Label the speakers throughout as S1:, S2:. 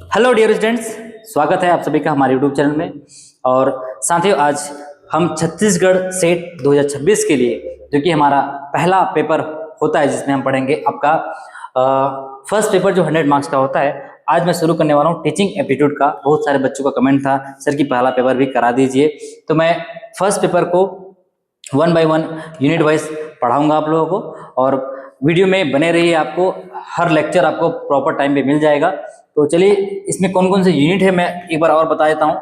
S1: Hello dear students, स्वागत है आप सभी का हमारे यूट्यूब चैनल में। और साथियों, आज हम छत्तीसगढ़ सेट 2026 के लिए, जो कि हमारा पहला पेपर होता है जिसमें हम पढ़ेंगे आपका फर्स्ट पेपर जो 100 मार्क्स का होता है। आज मैं शुरू करने वाला हूँ टीचिंग एप्टीट्यूड का। बहुत सारे बच्चों का कमेंट था सर कि पहला पेपर भी करा दीजिए, तो मैं फर्स्ट पेपर को 1 बाय 1 यूनिट वाइज पढ़ाऊंगा आप लोगों को, और वीडियो में बने रहिए। आपको हर लेक्चर आपको प्रॉपर टाइम पे मिल जाएगा। तो चलिए, इसमें कौन कौन से यूनिट है मैं एक बार और बता देता हूँ।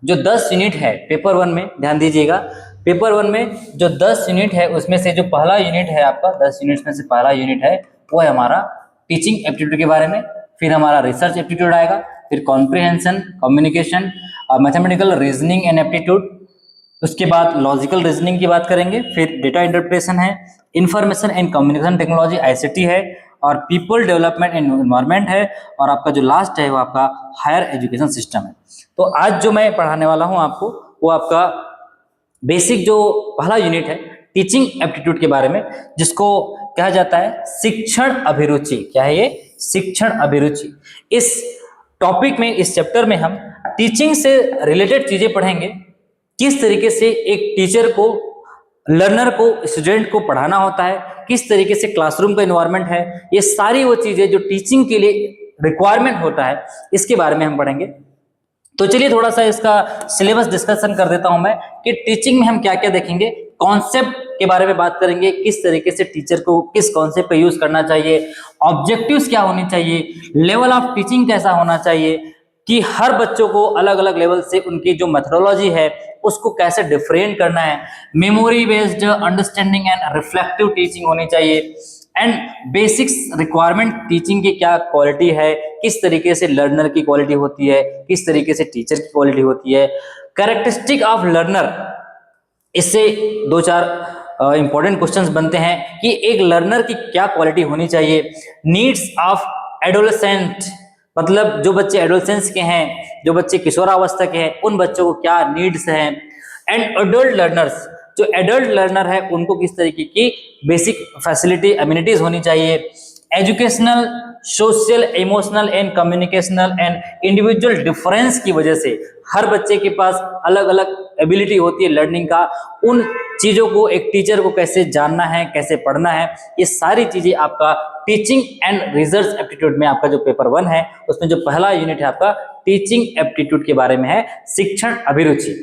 S1: जो 10 यूनिट है पेपर 1 में, ध्यान दीजिएगा, पेपर 1 में जो 10 यूनिट है उसमें से जो पहला यूनिट है आपका, 10 यूनिट में से पहला यूनिट है वो है हमारा टीचिंग एप्टीट्यूड के बारे में। फिर हमारा रिसर्च एप्टीट्यूड आएगा, फिर comprehension, communication, mathematical reasoning and aptitude. उसके बाद लॉजिकल रीजनिंग की बात करेंगे, फिर डेटा इंटरप्रिटेशन है, information and communication technology ICT है, और पीपल डेवलपमेंट एंड एनवायरनमेंट है, और आपका जो लास्ट है वो आपका हायर एजुकेशन सिस्टम है। तो आज जो मैं पढ़ाने वाला हूं आपको, वो आपका बेसिक जो पहला यूनिट है टीचिंग एप्टीट्यूड के बारे में, जिसको कहा जाता है शिक्षण अभिरुचि। क्या है ये? शिक्षण अभिरुचि। इस टॉपिक में, इस चैप्टर में हम टीचिंग से रिलेटेड चीजें पढ़ेंगे। किस तरीके से एक टीचर को, लर्नर को, स्टूडेंट को पढ़ाना होता है, किस तरीके से क्लासरूम का एनवायरनमेंट है, ये सारी वो चीजें जो टीचिंग के लिए रिक्वायरमेंट होता है, इसके बारे में हम पढ़ेंगे। तो चलिए थोड़ा सा इसका सिलेबस डिस्कशन कर देता हूं मैं कि टीचिंग में हम क्या क्या देखेंगे। कॉन्सेप्ट के बारे में बात करेंगे, किस तरीके से टीचर को किस कॉन्सेप्ट का यूज करना चाहिए, ऑब्जेक्टिव्स क्या होनी चाहिए, लेवल ऑफ टीचिंग कैसा होना चाहिए, कि हर बच्चों को अलग अलग लेवल से उनकी जो मेथोडोलॉजी है उसको कैसे डिफरेंट करना है, memory based understanding and reflective teaching होनी चाहिए, एंड बेसिक्स रिक्वायरमेंट टीचिंग की क्या क्वालिटी है, किस तरीके से लर्नर की क्वालिटी होती है, किस तरीके से टीचर की क्वालिटी होती है, कैरेक्टरिस्टिक ऑफ लर्नर। इससे 2-4 इंपॉर्टेंट क्वेश्चंस बनते हैं कि एक लर्नर की क्या क्वालिटी होनी चाहिए। नीड्स ऑफ एडोलेसेंट, मतलब जो बच्चे एडोलेसेंस के हैं, जो बच्चे किशोरावस्था के हैं, उन बच्चों को क्या नीड्स हैं। एंड एडल्ट लर्नर्स, जो एडल्ट लर्नर है उनको किस तरीके की बेसिक फैसिलिटी, एमिनिटीज होनी चाहिए। Educational, social, emotional and communicational and individual difference की वजह से हर बच्चे के पास अलग अलग एबिलिटी होती है लर्निंग का। उन चीजों को एक टीचर को कैसे जानना है, कैसे पढ़ना है, ये सारी चीजें आपका टीचिंग एंड रिसर्च एप्टीट्यूड में, आपका जो पेपर 1 है उसमें जो पहला यूनिट है आपका टीचिंग एप्टीट्यूड के बारे में है, शिक्षण अभिरुचि।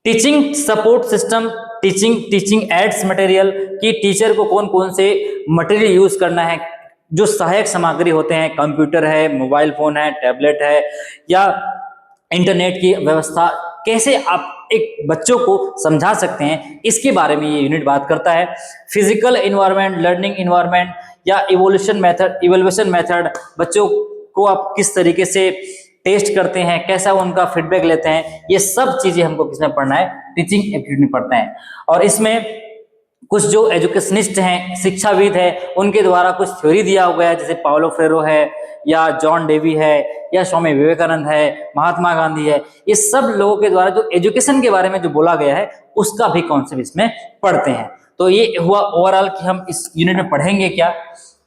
S1: Teaching support system, teaching ads material, कि टीचर को कौन कौन से मटेरियल यूज करना है, जो सहायक सामग्री होते हैं, कंप्यूटर है, मोबाइल फोन है, टैबलेट है, या इंटरनेट की व्यवस्था, कैसे आप एक बच्चों को समझा सकते हैं, इसके बारे में ये यूनिट बात करता है। फिजिकल एनवायरनमेंट, लर्निंग एनवायरनमेंट या इवोल्यूशन मेथड, बच्चों को आप किस तरीके से टेस्ट करते हैं, कैसा उनका फीडबैक लेते हैं, ये सब चीजें हमको किसमें पढ़ना है, टीचिंग एप्टीट्यूड में पढ़ते हैं। और इसमें कुछ जो एजुकेशनिस्ट हैं, शिक्षाविद है, उनके द्वारा कुछ थ्योरी दिया हुआ है, जैसे पाउलो फ्रेरो है, या जॉन डेवी है, या स्वामी विवेकानंद है, महात्मा गांधी है, ये सब लोगों के द्वारा जो एजुकेशन के बारे में जो बोला गया है उसका भी कॉन्सेप्ट इसमें पढ़ते हैं। तो ये हुआ ओवरऑल कि हम इस यूनिट में पढ़ेंगे क्या।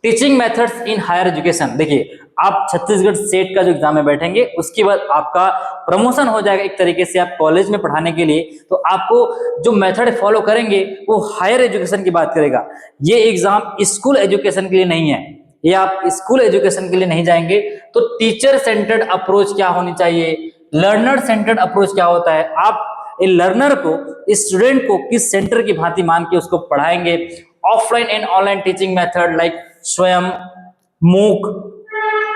S1: Teaching methods in higher education. देखिए, आप छत्तीसगढ़ सेट का जो एग्जाम में बैठेंगे उसके बाद आपका प्रमोशन हो जाएगा एक तरीके से, आप कॉलेज में पढ़ाने के लिए, तो आपको जो मेथड फॉलो करेंगे वो हायर एजुकेशन की बात करेगा। ये एग्जाम स्कूल एजुकेशन के लिए नहीं है, ये आप स्कूल एजुकेशन के लिए नहीं जाएंगे। तो टीचर सेंटर्ड अप्रोच क्या होनी चाहिए, लर्नर सेंटर्ड अप्रोच क्या होता है, आप लर्नर को, स्टूडेंट को किस सेंटर की भांति मान के उसको पढ़ाएंगे। Offline and online teaching method like स्वयं, मूक,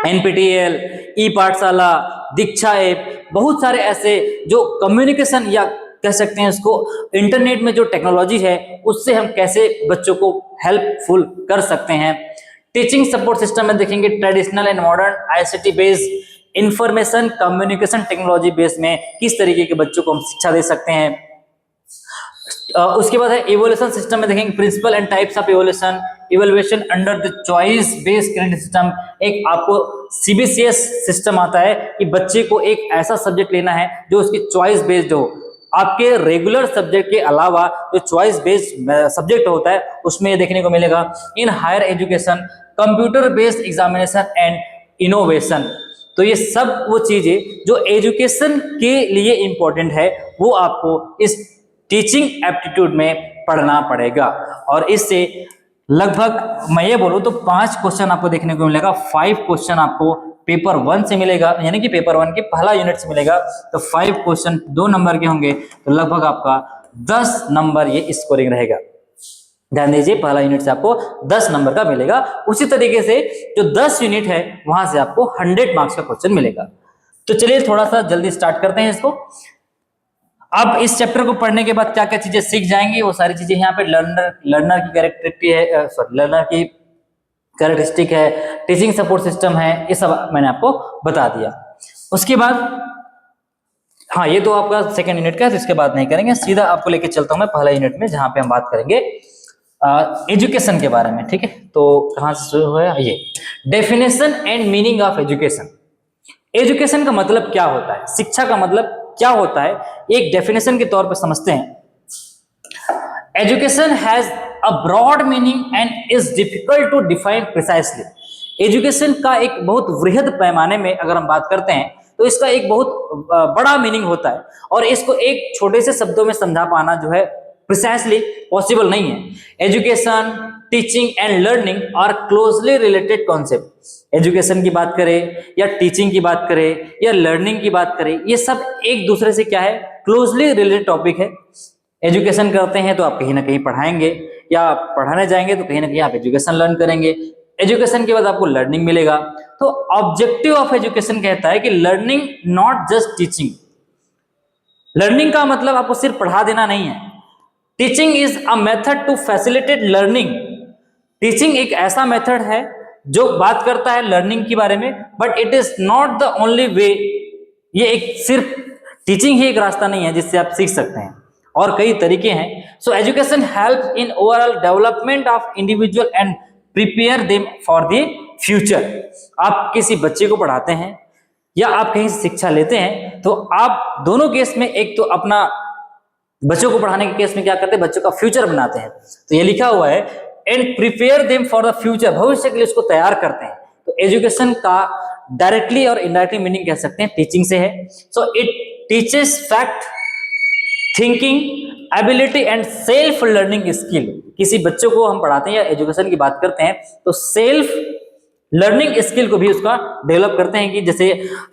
S1: एनपीटीएल, ई पाठशाला, दीक्षा ऐप, बहुत सारे ऐसे जो कम्युनिकेशन या कह सकते हैं उसको इंटरनेट में जो टेक्नोलॉजी है उससे हम कैसे बच्चों को हेल्पफुल कर सकते हैं। टीचिंग सपोर्ट सिस्टम में देखेंगे traditional and modern, ICT based, information communication technology base में किस तरीके के बच्चों को हम शिक्षा दे सकते हैं। उसके बाद है इवोल्यूशन सिस्टम में देखेंगे principle and types of evolution, evolution under the choice based credit system. एक आपको सीबीसीएस सिस्टम आता है कि बच्चे को एक ऐसा सब्जेक्ट लेना है जो उसकी चॉइस बेस्ड हो, आपके रेगुलर सब्जेक्ट के अलावा जो चॉइस बेस्ड सब्जेक्ट होता है उसमें देखने को मिलेगा। In higher education computer based examination and innovation, तो ये सब वो चीजें जो एजुकेशन के लिए इंपॉर्टेंट है वो आपको इस टीचिंग एप्टीट्यूड में पढ़ना पड़ेगा। और इससे लगभग मैं ये बोलूं तो 5 क्वेश्चन आपको देखने को मिलेगा। 5 क्वेश्चन आपको पेपर 1 से मिलेगा, यानी कि पेपर 1 के पहला यूनिट से मिलेगा। तो 5 क्वेश्चन 2 नंबर के होंगे, तो लगभग आपका 10 नंबर ये स्कोरिंग रहेगा। ध्यान दीजिए, पहला यूनिट से आपको 10 नंबर का मिलेगा। उसी तरीके से जो 10 यूनिट है वहां से आपको 100 मार्क्स का क्वेश्चन मिलेगा। तो चलिए थोड़ा सा जल्दी स्टार्ट करते हैं इसको। अब इस चैप्टर को पढ़ने के बाद क्या क्या चीजें सीख जाएंगे वो सारी चीजें यहाँ पे लर्नर की कैरेक्टरिस्टिक है, लर्नर की कैरेक्टरिस्टिक है, टीचिंग सपोर्ट सिस्टम है, ये सब मैंने आपको बता दिया। उसके बाद हाँ, ये तो आपका सेकंड यूनिट का है, तो इसके बाद नहीं करेंगे, सीधा आपको लेके चलता हूं मैं पहला यूनिट में, जहां पे हम बात करेंगे एजुकेशन के बारे में। ठीक है, तो कहां से शुरू हुआ ये definition and meaning of education. Education का मतलब क्या होता है, शिक्षा का मतलब क्या होता है, एक डेफिनेशन के तौर पर समझते हैं। Education has a broad meaning and is difficult to define precisely. Education का एक बहुत वृहद पैमाने में अगर हम बात करते हैं तो इसका एक बहुत बड़ा मीनिंग होता है, और इसको एक छोटे से शब्दों में समझा पाना जो है प्रिसाइसली पॉसिबल नहीं है। Education, teaching and learning are closely related concept. Education की बात करें या टीचिंग की बात करें या लर्निंग की बात करें, ये सब एक दूसरे से क्या है, क्लोजली रिलेटेड टॉपिक है। एजुकेशन करते हैं तो आप कहीं ना कहीं पढ़ाएंगे, या पढ़ाने जाएंगे तो कहीं ना कहीं आप एजुकेशन लर्न करेंगे। एजुकेशन के बाद आपको लर्निंग मिलेगा। तो ऑब्जेक्टिव ऑफ एजुकेशन कहता है कि learning not just teaching. Learning का मतलब आपको सिर्फ पढ़ा देना नहीं है। Teaching is a method to facilitate learning. Teaching एक ऐसा मेथड है जो बात करता है लर्निंग के बारे में, but it is not the only way. ये एक सिर्फ टीचिंग ही एक रास्ता नहीं है जिससे आप सीख सकते हैं, और कई तरीके हैं। So education help in overall development of individual and prepare them for the future. आप किसी बच्चे को पढ़ाते हैं या आप कहीं से शिक्षा लेते हैं, तो आप दोनों केस में, एक तो अपना बच्चों को पढ़ाने के केस में क्या करते हैं, बच्चों का फ्यूचर बनाते हैं। तो ये लिखा हुआ है and prepare them for the future, भविष्य के लिए उसको तैयार करते हैं। तो एजुकेशन का डायरेक्टली और इनडायरेक्टली मीनिंग कह सकते हैं टीचिंग से है। So it teaches fact, thinking ability and self learning skill. किसी बच्चों को हम पढ़ाते हैं या एजुकेशन की बात करते हैं तो सेल्फ लर्निंग स्किल को भी उसका डेवलप करते हैं, कि जैसे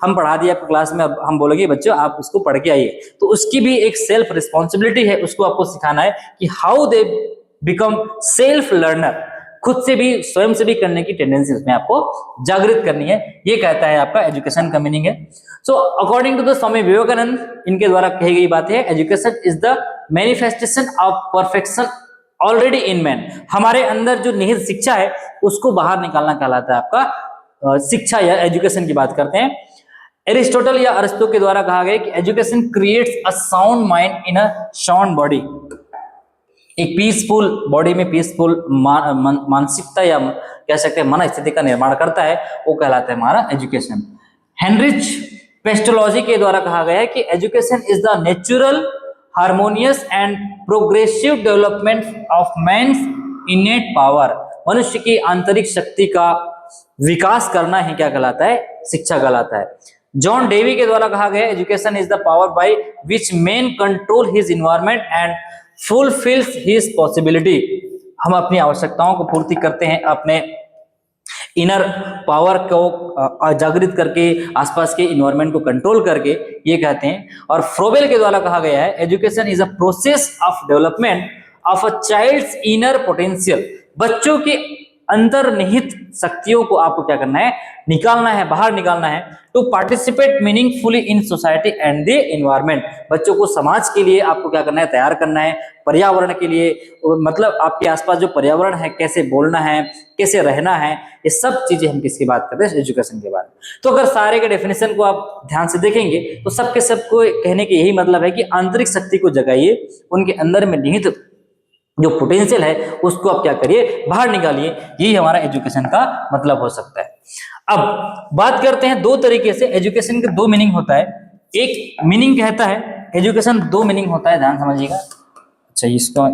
S1: हम पढ़ा दिया आपको क्लास में, अब हम बोलेंगे बच्चों आप उसको पढ़ के आइए, तो उसकी भी एक सेल्फ रिस्पॉन्सिबिलिटी है। उसको आपको सिखाना है कि how they become self learner, खुद से भी, स्वयं से भी करने की टेंडेंसी उसमें आपको जागृत करनी है। ये कहता है आपका एजुकेशन का मीनिंग है। सो according to the Swami Vivekananda, इनके द्वारा कही गई बात है, education is the manifestation of perfection already in man. हमारे अंदर जो निहित शिक्षा है उसको बाहर निकालना कहलाता है आपका शिक्षा, या एजुकेशन की बात करते हैं। एरिस्टोटल या अरिस्टो के द्वारा कहा गया कि education creates a sound mind in a sound body. एक पीसफुल बॉडी में पीसफुल मानसिकता या कह सकते हैं मन स्थिति का निर्माण करता है, वो कहलाता है हमारा एजुकेशन। हेनरिच पेस्टोलॉजी के द्वारा कहा गया है कि education is the natural, harmonious and progressive development of man's innate power. मनुष्य की आंतरिक शक्ति का विकास करना ही क्या कहलाता है, शिक्षा कहलाता है। जॉन डेवी के द्वारा कहा गया education is the power by which man control his environment and fulfils his possibility. हम अपनी आवश्यकताओं को पूर्ति करते हैं अपने इनर पावर को जागृत करके, आसपास के इन्वायरमेंट को कंट्रोल करके, ये कहते हैं। और फ्रोबेल के द्वारा कहा गया है education is a process of development of a child's inner potential. बच्चों के अंतर्निहित शक्तियों को आपको क्या करना है, निकालना है, बाहर निकालना है। To participate meaningfully in society and the environment. बच्चों को समाज के लिए आपको क्या करना है, तैयार करना है। पर्यावरण के लिए, मतलब आपके आसपास जो पर्यावरण है, कैसे बोलना है, कैसे रहना है, ये सब चीजें हम किसकी बात करते हैं, एजुकेशन के बारे में। तो अगर सारे के डेफिनेशन को आप ध्यान से देखेंगे तो सबके सबको कहने के यही मतलब है कि आंतरिक शक्ति को जगाइए, उनके अंदर में निहित जो पोटेंशियल है उसको आप क्या करिए, बाहर निकालिए। यही हमारा एजुकेशन का मतलब हो सकता है। अब बात करते हैं दो तरीके से, एजुकेशन के दो मीनिंग होता है। एक मीनिंग कहता है एजुकेशन दो मीनिंग होता है, ध्यान समझिएगा। अच्छा, इसका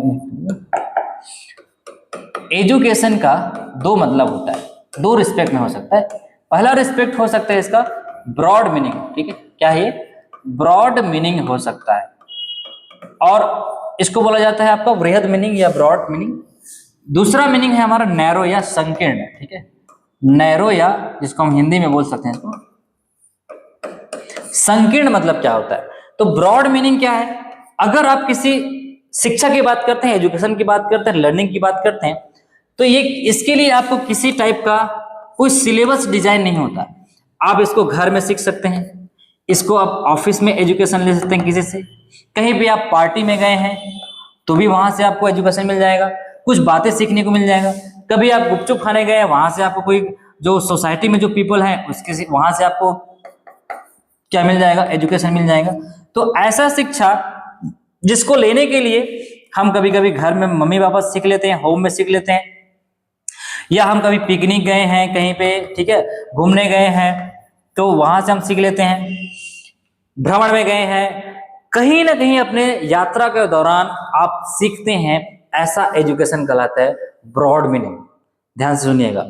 S1: एजुकेशन का दो मतलब होता है, दो रिस्पेक्ट में हो सकता है। पहला रिस्पेक्ट हो सकता है इसका ब्रॉड मीनिंग, ठीक है, क्या है ये, ब्रॉड मीनिंग हो सकता है, और इसको बोला जाता है आपका वृहद मीनिंग या ब्रॉड मीनिंग। दूसरा मीनिंग है हमारा नैरो या संकीर्ण, ठीक है, नैरो या जिसको हम हिंदी में बोल सकते हैं इसको संकीर्ण। मतलब क्या होता है, तो ब्रॉड मीनिंग क्या है, अगर आप किसी शिक्षा की बात करते हैं, एजुकेशन की बात करते हैं, लर्निंग की बात करते हैं, तो ये इसके लिए आपको किसी टाइप का कोई सिलेबस डिजाइन नहीं होता। आप इसको घर में सीख सकते हैं, इसको आप ऑफिस में एजुकेशन ले सकते हैं किसी से, कहीं भी आप पार्टी में गए हैं तो भी वहां से आपको एजुकेशन मिल जाएगा, कुछ बातें सीखने को मिल जाएगा। कभी आप गुपचुप खाने गए हैं, वहां से आपको कोई जो सोसाइटी में जो पीपल है उसके वहां से आपको क्या मिल जाएगा, एजुकेशन मिल जाएगा। तो ऐसा शिक्षा जिसको लेने के लिए हम कभी कभी घर में मम्मी पापा सीख लेते हैं, होम में सीख लेते हैं, या हम कभी पिकनिक गए हैं कहीं पे, ठीक है, घूमने गए हैं तो वहां से हम सीख लेते हैं, भ्रमण में गए हैं, कहीं ना कहीं अपने यात्रा के दौरान आप सीखते हैं, ऐसा एजुकेशन कहलाता है ब्रॉड मीनिंग। ध्यान से सुनिएगा।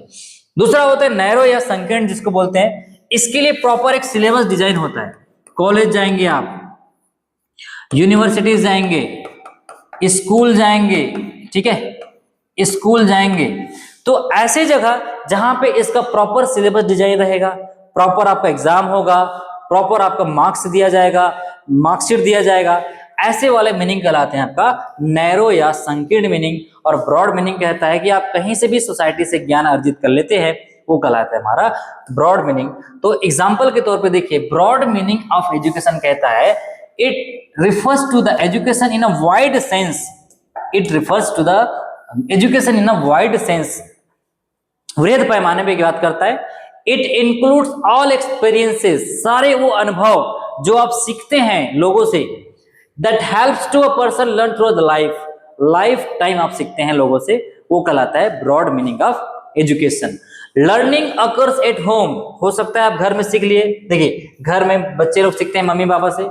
S1: दूसरा होता है नैरो या संकीर्ण जिसको बोलते हैं, इसके लिए प्रॉपर एक सिलेबस डिजाइन होता है। कॉलेज जाएंगे आप, यूनिवर्सिटीज जाएंगे, स्कूल जाएंगे, ठीक है, स्कूल जाएंगे, तो ऐसे जगह जहां पे इसका प्रॉपर सिलेबस डिजाइन रहेगा, प्रॉपर आपका एग्जाम होगा, प्रॉपर आपका मार्क्स दिया जाएगा, मार्कशीट दिया जाएगा, ऐसे वाले मीनिंग कहलाते हैं आपका नैरो या संकीर्ण मीनिंग। और ब्रॉड मीनिंग कहता है कि आप कहीं से भी सोसाइटी से ज्ञान अर्जित कर लेते हैं, वो कहलाता है हमारा ब्रॉड मीनिंग। तो एग्जांपल के तौर पे देखिए, ब्रॉड मीनिंग ऑफ एजुकेशन कहता है it refers to the education in a wide sense, it refers to the education in a wide sense, वृहद पैमाने पे बात करता है। इट इंक्लूड्स ऑल एक्सपीरियंसेस, सारे वो अनुभव जो आप सीखते हैं लोगों से, that helps to a person learn through the life, life time आप सीखते हैं लोगों से, वो कहलाता है broad meaning of education. Learning occurs at home, हो सकता है आप घर में सीख लिए, देखिए घर में बच्चे लोग सीखते हैं मम्मी पापा से,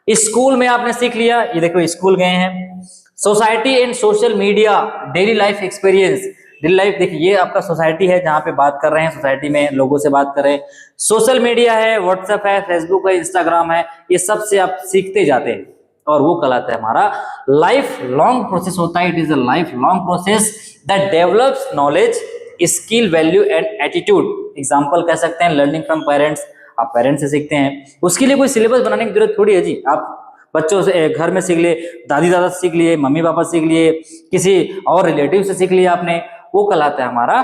S1: स्कूल में आपने सीख लिया, ये देखो स्कूल गए हैं, society and social media, daily life experience, daily life, देखिए ये आपका सोसाइटी है जहां पे बात कर रहे हैं, सोसाइटी में लोगों से बात कर रहे हैं, सोशल मीडिया है, व्हाट्सएप है, फेसबुक है, इंस्टाग्राम है, ये सब से आप सीखते जाते हैं, और वो कहलाता है हमारा लाइफ लॉन्ग प्रोसेस होता है। It is a life long process that develops knowledge, skill, value and attitude. Example कह सकते हैं लर्निंग फ्रॉम पेरेंट्स, आप पेरेंट्स से सीखते हैं, उसके लिए कोई सिलेबस बनाने की जरूरत थोड़ी है जी, आप बच्चों से घर में सीख लिए, दादी दादा से सीख लिए, मम्मी पापा सीख लिए, किसी और रिलेटिव से सीख लिया आपने, वो कहलाता है हमारा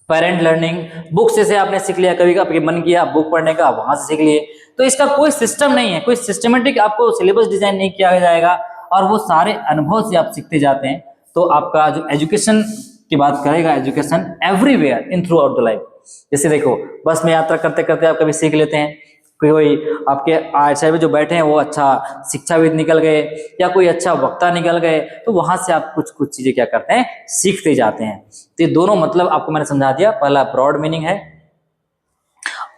S1: पेरेंट लर्निंग। बुक से आपने सीख लिया, कभी कभी मन किया बुक पढ़ने का, वहां से सीख लिए। तो इसका कोई सिस्टम नहीं है, कोई सिस्टमेटिक आपको सिलेबस डिजाइन नहीं किया जाएगा, और वो सारे अनुभव से आप सीखते जाते हैं। तो आपका जो एजुकेशन की बात करेगा, education everywhere in through out the life. जैसे देखो बस में यात्रा करते करते आप कभी सीख लेते हैं, कोई आपके आचार्य में जो बैठे हैं वो अच्छा शिक्षाविद निकल गए, या कोई अच्छा वक्ता निकल गए, तो वहां से आप कुछ कुछ चीजें क्या करते हैं, सीखते जाते हैं। तो ये दोनों मतलब आपको मैंने समझा दिया, पहला ब्रॉड मीनिंग है।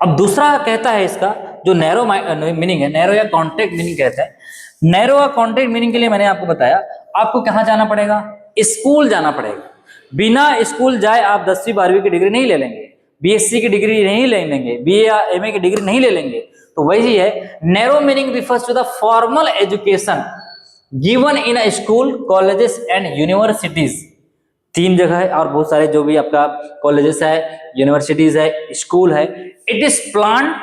S1: अब दूसरा कहता है इसका जो नैरो मीनिंग है, नैरो या कॉन्टेक्ट मीनिंग कहता है। नैरो या कॉन्टेक्ट मीनिंग के लिए मैंने आपको बताया, आपको कहाँ जाना पड़ेगा, स्कूल जाना पड़ेगा। बिना स्कूल जाए आप 10वीं 12वीं की डिग्री नहीं ले लेंगे, बीएससी की डिग्री नहीं ले लेंगे, बीए या एमए की डिग्री नहीं ले लेंगे। तो वही है, narrow meaning refers to the formal education given in a school, colleges and universities. 3 जगह है, और बहुत सारे जो भी आपका कॉलेजेस है, यूनिवर्सिटीज है, स्कूल है। It is plan,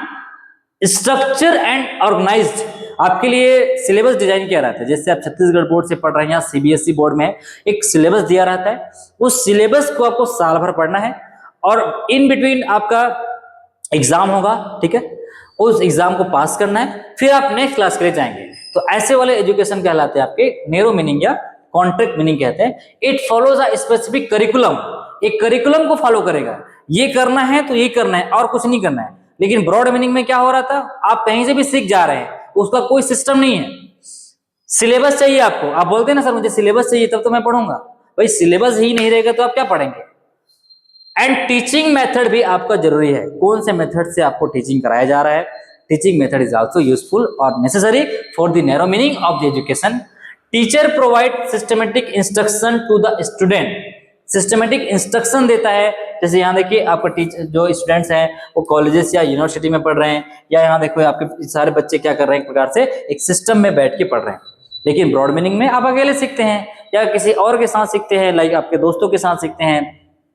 S1: structure and organised. आपके लिए सिलेबस डिजाइन किया रहता है, जैसे आप छत्तीसगढ़ बोर्ड से पढ़ रहे हैं या सीबीएसई बोर्ड में एक सिलेबस दिया रहता है, उस सिलेबस को आपको साल भर पढ़ना है, और इन बिटवीन आपका एग्जाम होगा, ठीक है, उस एग्जाम को पास करना है, फिर आप नेक्स्ट क्लास के लिए जाएंगे। तो ऐसे वाले एजुकेशन कहलाते हैं आपके नैरो मीनिंग या कॉन्ट्रैक्ट मीनिंग कहते हैं। It follows a specific curriculum, एक करिकुलम को फॉलो करेगा, ये करना है तो ये करना है और कुछ नहीं करना है। लेकिन ब्रॉड मीनिंग में क्या हो रहा था, आप कहीं से भी सीख जा रहे हैं, उसका कोई सिस्टम नहीं है। सिलेबस चाहिए आपको, आप बोलते हैं ना सर मुझे सिलेबस चाहिए तब तो मैं पढ़ूंगा, भाई सिलेबस ही नहीं रहेगा तो आप क्या पढ़ेंगे। एंड टीचिंग मेथड भी आपका जरूरी है, कौन से मेथड से आपको टीचिंग कराया जा रहा है। Teaching method is also useful और necessary for the narrow meaning of the education. Teacher provide systematic instruction to the student systematic instruction देता है। जैसे यहाँ देखिए आपका टीचर जो स्टूडेंट्स हैं वो कॉलेजेस या यूनिवर्सिटी में पढ़ रहे हैं, या यहाँ देखो आपके सारे बच्चे क्या कर रहे हैं, एक प्रकार से एक सिस्टम में बैठ के पढ़ रहे हैं। लेकिन ब्रॉड मीनिंग में आप अकेले सीखते हैं या किसी और के साथ सीखते हैं, लाइक आपके दोस्तों के साथ सीखते हैं,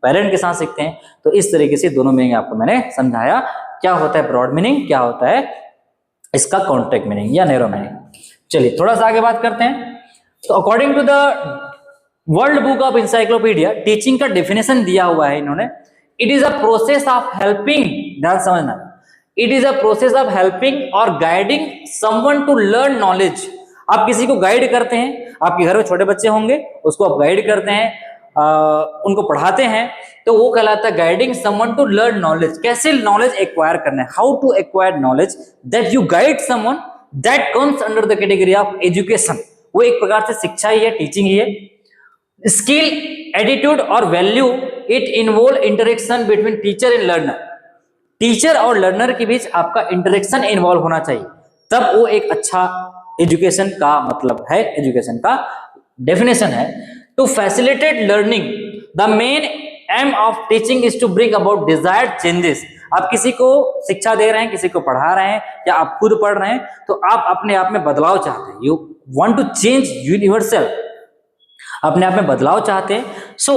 S1: पेरेंट के साथ सीखते हैं। तो इस तरीके से दोनों मीनिंग आपको मैंने समझाया, क्या होता है ब्रॉड मीनिंग, क्या होता है इसका कॉन्ट्रैक्ट मीनिंग या नैरो मीनिंग। चलिए थोड़ा सा आगे बात करते हैं। तो according to the World Book of encyclopedia, teaching का डेफिनेशन दिया हुआ है इन्होंने, it is a process of helping, ध्यान समझना, it is a process of helping और guiding someone to learn knowledge. आप किसी को गाइड करते हैं, आपके घर में छोटे बच्चे होंगे, उसको आप गाइड करते हैं, उनको पढ़ाते हैं, तो वो कहलाता है guiding someone to learn knowledge. कैसे नॉलेज एक्वायर करना है, how to acquire knowledge, that you guide someone, that comes under the category of education. वो एक प्रकार से शिक्षा ही है, टीचिंग ही है। स्किल, एटीट्यूड और value, it involve interaction between teacher and learner. Teacher और लर्नर के बीच आपका इंटरेक्शन इन्वॉल्व होना चाहिए, तब वो एक अच्छा एजुकेशन का मतलब है, एजुकेशन का डेफिनेशन है। To facilitate learning, the main aim of teaching is to bring about desired changes. आप किसी को शिक्षा दे रहे हैं, किसी को पढ़ा रहे हैं, या आप खुद पढ़ रहे हैं, तो आप अपने आप में बदलाव चाहते हैं, you want to change universal, अपने आप में बदलाव चाहते हैं। So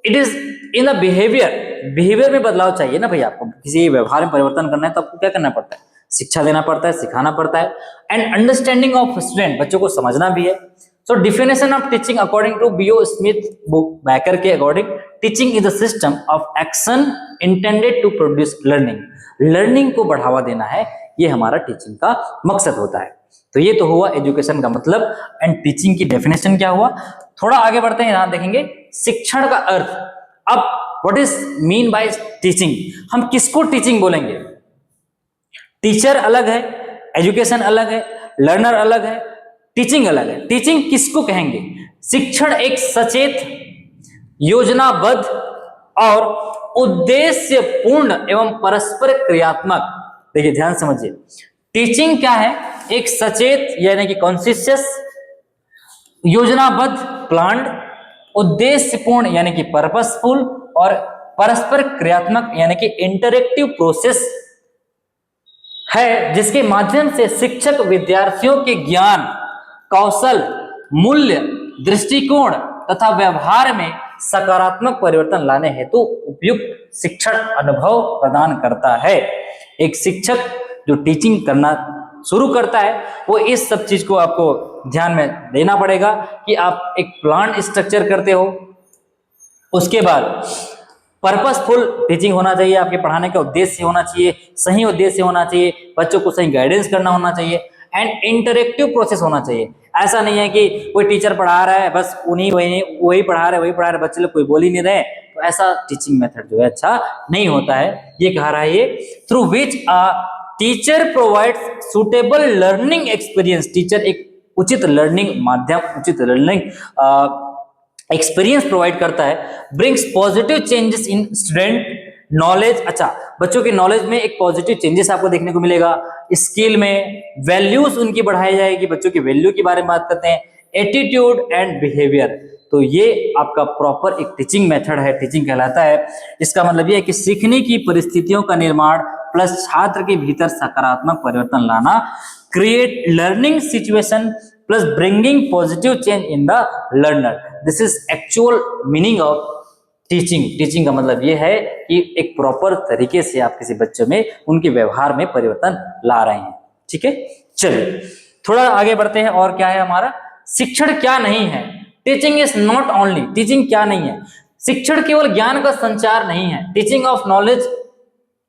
S1: it is in the behaviour में बदलाव चाहिए ना भाई, आपको किसी व्यवहार में परिवर्तन करना है तो आपको क्या करना पड़ता है, शिक्षा देना पड़ता है, सिखाना पड़ता है। एंड अंडरस्टैंडिंग ऑफ स्टूडेंट, बच्चों को समझना भी है। So definition of teaching according to B O Smith book बैकर के अकॉर्डिंग, teaching is a system of action intended to produce learning. Learning को बढ़ावा देना है, ये हमारा टीचिंग का मकसद होता है। तो ये तो हुआ एजुकेशन का मतलब एंड टीचिंग की डेफिनेशन क्या हुआ। थोड़ा आगे बढ़ते हैं, यहां देखेंगे शिक्षण का अर्थ। अब what is mean by teaching, हम किसको टीचिंग बोलेंगे। टीचर अलग है, एजुकेशन अलग है, लर्नर अलग है, टीचिंग अलग है। टीचिंग किसको कहेंगे, शिक्षण एक सचेत, योजनाबद्ध और उद्देश्यपूर्ण एवं परस्पर क्रियात्मक, देखिए ध्यान समझिए, टीचिंग क्या है, एक सचेत यानी कि कॉन्शियस, योजनाबद्ध प्लान्ड, उद्देश्यपूर्ण यानी कि पर्पसफुल, और परस्पर क्रियात्मक यानी कि इंटरेक्टिव प्रोसेस है, जिसके माध्यम से शिक्षक विद्यार्थियों के ज्ञान, कौशल, मूल्य, दृष्टिकोण तथा व्यवहार में सकारात्मक परिवर्तन लाने हेतु उपयुक्त शिक्षण अनुभव प्रदान करता है। एक शिक्षक जो टीचिंग करना शुरू करता है वो इस सब चीज को आपको ध्यान में देना पड़ेगा कि आप एक प्लान स्ट्रक्चर करते हो, उसके बाद पर्पसफुल टीचिंग होना चाहिए, आपके पढ़ाने का उद्देश्य होना चाहिए, सही उद्देश्य होना चाहिए, बच्चों को सही गाइडेंस करना होना चाहिए, एंड इंटरेक्टिव प्रोसेस होना चाहिए। ऐसा नहीं है कि कोई टीचर पढ़ा रहा है बस वही पढ़ा रहे, बच्चे लोग कोई बोल ही नहीं रहे, तो ऐसा टीचिंग मेथड जो है अच्छा नहीं होता है। ये कह रहा है ये, through which a teacher provides suitable learning experience, teacher एक उचित लर्निंग माध्यम, उचित लर्निंग एक्सपीरियंस प्रोवाइड करता है, brings positive changes in student knowledge. अच्छा, बच्चों के नॉलेज में एक पॉजिटिव चेंजेस आपको देखने को मिलेगा, स्किल में वैल्यूज उनकी बढ़ाई जाएगी, बच्चों की वैल्यू के बारे में बात करते हैं, एटीट्यूड एंड बिहेवियर। तो ये आपका प्रॉपर एक टीचिंग मेथड है, टीचिंग कहलाता है। इसका मतलब ये है कि सीखने की परिस्थितियों का निर्माण प्लस छात्र के भीतर सकारात्मक परिवर्तन लाना, create learning situation plus bringing positive change in the learner. This is actual meaning of teaching. Teaching का मतलब ये है कि एक प्रॉपर तरीके से आप किसी बच्चों में उनके व्यवहार में परिवर्तन ला रहे हैं। ठीक है, चलिए थोड़ा आगे बढ़ते हैं। और क्या है हमारा, शिक्षण क्या नहीं है। Teaching is not only, teaching क्या नहीं है, शिक्षण केवल ज्ञान का संचार नहीं है, टीचिंग ऑफ नॉलेज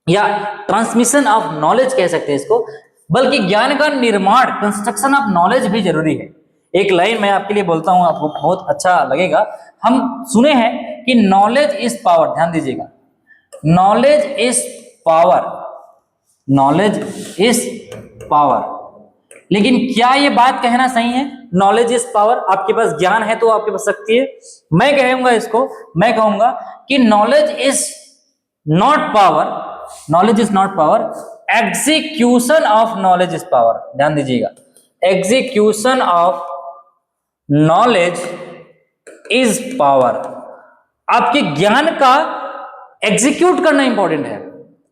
S1: या ट्रांसमिशन ऑफ नॉलेज कह सकते हैं इसको, बल्कि ज्ञान का निर्माण, कंस्ट्रक्शन ऑफ नॉलेज भी जरूरी है। एक लाइन मैं आपके लिए बोलता हूं, आपको बहुत अच्छा लगेगा। हम सुने हैं कि नॉलेज इज पावर, ध्यान दीजिएगा, knowledge is power, knowledge is power. लेकिन क्या ये बात कहना सही है, नॉलेज इज पावर? आपके पास ज्ञान है तो आपके पास शक्ति है। मैं कहूंगा इसको, मैं कहूंगा कि knowledge is not power, knowledge is not power, execution of knowledge is power. ध्यान दीजिएगा, execution of knowledge is power. आपके ज्ञान का एग्जीक्यूट करना इंपॉर्टेंट है।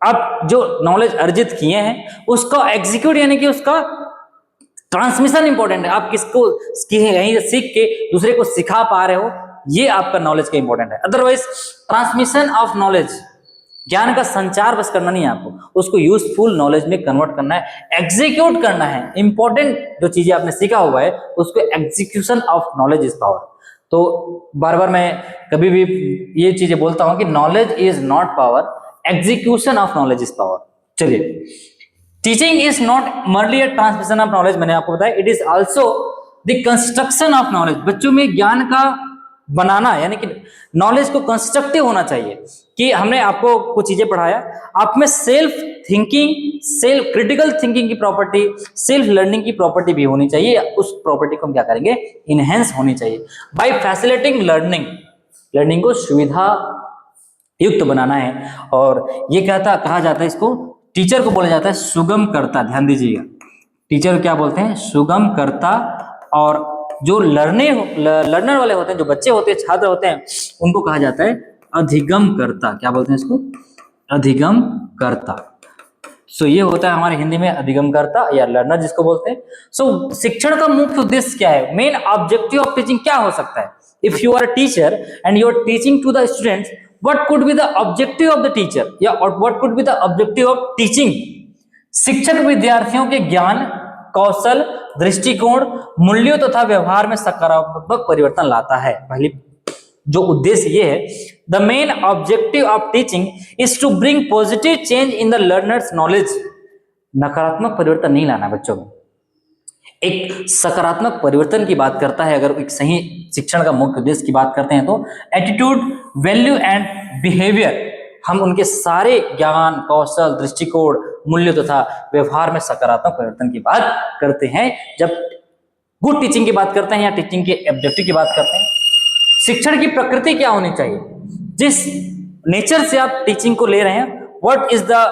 S1: आप जो नॉलेज अर्जित किए हैं उसका एग्जीक्यूट यानी कि उसका ट्रांसमिशन इंपॉर्टेंट है। आप किसको कहीं सीख के दूसरे को सिखा पा रहे हो, ये आपका नॉलेज का इंपॉर्टेंट है। अदरवाइज ट्रांसमिशन ऑफ नॉलेज, ज्ञान का संचार बस करना नहीं है आपको, उसको यूजफुल नॉलेज में कन्वर्ट करना है, एग्जीक्यूट करना है। इंपॉर्टेंट जो चीजें आपने सीखा हुआ है उसको execution of knowledge is power. तो बार बार मैं कभी भी ये चीजें बोलता हूं कि knowledge is not power, execution of knowledge is power. चलिए, teaching is not merely a transmission of knowledge, मैंने आपको बताया, it is also the construction of knowledge. बच्चों में ज्ञान का बनाना यानी कि नॉलेज को कंस्ट्रक्टिव होना चाहिए कि हमने आपको कुछ चीजें पढ़ाया, आप में self thinking, self critical thinking की प्रॉपर्टी, सेल्फ लर्निंग की प्रॉपर्टी भी होनी चाहिए। उस प्रॉपर्टी को हम क्या करेंगे, इनहेंस होनी चाहिए बाय फैसिलिटेटिंग लर्निंग। लर्निंग को सुविधा युक्त बनाना है। और ये कहा जाता है, इसको टीचर को बोला जाता है सुगम कर्ता। ध्यान दीजिएगा, टीचर क्या बोलते हैं, सुगम कर्ता। और जो लर्नर वाले होते हैं, जो बच्चे होते हैं, छात्र होते हैं, उनको कहा जाता है अधिगम कर्ता। क्या बोलते हैं इसको, अधिगम कर्ता। सो ये होता है हमारे हिंदी में अधिगम कर्ता या लर्नर जिसको बोलते हैं। सो शिक्षण का मुख्य उद्देश्य क्या है, मेन ऑब्जेक्टिव ऑफ टीचिंग क्या हो सकता है। If you are a teacher and you are teaching to the students, what could be the objective of the teacher या what could be the objective of teaching? शिक्षक विद्यार्थियों के ज्ञान, कौशल, दृष्टिकोण, मूल्यों तथा व्यवहार में सकारात्मक परिवर्तन लाता है। पहली जो उद्देश्य ये है, the main objective of teaching is to bring positive change in the learner's knowledge। नकारात्मक परिवर्तन नहीं लाना बच्चों में, एक सकारात्मक परिवर्तन की बात करता है। अगर एक सही शिक्षण का मुख्य उद्देश्य की बात करते हैं तो एटीट्यूड, वैल्यू एंड बिहेवियर, हम उनके सारे ज्ञान, कौशल, दृष्टिकोण, मूल्य तथा व्यवहार में सकारात्मक परिवर्तन की बात करते हैं। जब गुड टीचिंग की बात करते हैं या टीचिंग के ऑब्जेक्टिव की बात करते हैं, शिक्षण की प्रकृति क्या होनी चाहिए, जिस नेचर से आप टीचिंग को ले रहे हैं, what is the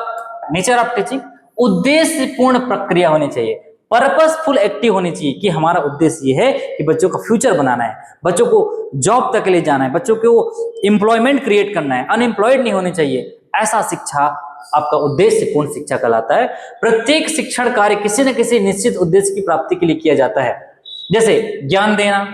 S1: nature of teaching, उद्देश्यपूर्ण प्रक्रिया होनी चाहिए, पर्पसफुल एक्टिव होनी चाहिए कि हमारा उद्देश्य ये है कि बच्चों का फ्यूचर बनाना है, बच्चों को जॉब तक ले जाना है, बच्चों को एम्प्लॉयमेंट क्रिएट करना है, अनएम्प्लॉयड नहीं होने चाहिए। ऐसा शिक्षा आपका उद्देश्यपूर्ण शिक्षा कहलाता है। प्रत्येक शिक्षण कार्य किसी न किसी निश्चित उद्देश्य की प्राप्ति के लिए किया जाता है, जैसे ज्ञान देना,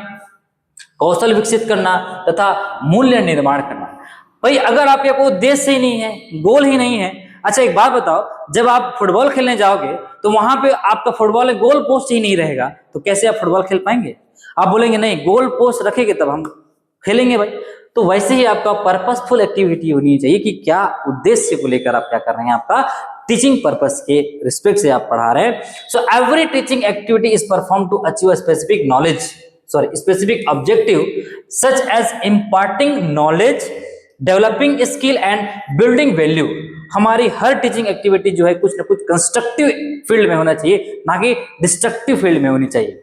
S1: कौशल विकसित करना तथा मूल्य निर्माण करना। भाई अगर आपके कोई उद्देश्य ही नहीं है, गोल ही नहीं है, अच्छा एक बात बताओ, जब आप फुटबॉल खेलने जाओगे तो वहां पे आपका फुटबॉल में गोल पोस्ट ही नहीं रहेगा, तो कैसे आप फुटबॉल खेल पाएंगे। आप बोलेंगे नहीं गोल पोस्ट रखेंगे तब हम खेलेंगे भाई। तो वैसे ही आपका पर्पसफुल एक्टिविटी होनी चाहिए कि क्या उद्देश्य को लेकर आप क्या कर रहे हैं, आपका टीचिंग पर्पस के रिस्पेक्ट से आप पढ़ा रहे हैं। So every teaching activity is perform to achieve specific knowledge, specific objective such as imparting knowledge, developing skill and building value. हमारी हर टीचिंग एक्टिविटी जो है कुछ ना कुछ कंस्ट्रक्टिव फील्ड में होना चाहिए, ना कि डिस्ट्रक्टिव फील्ड में होनी चाहिए।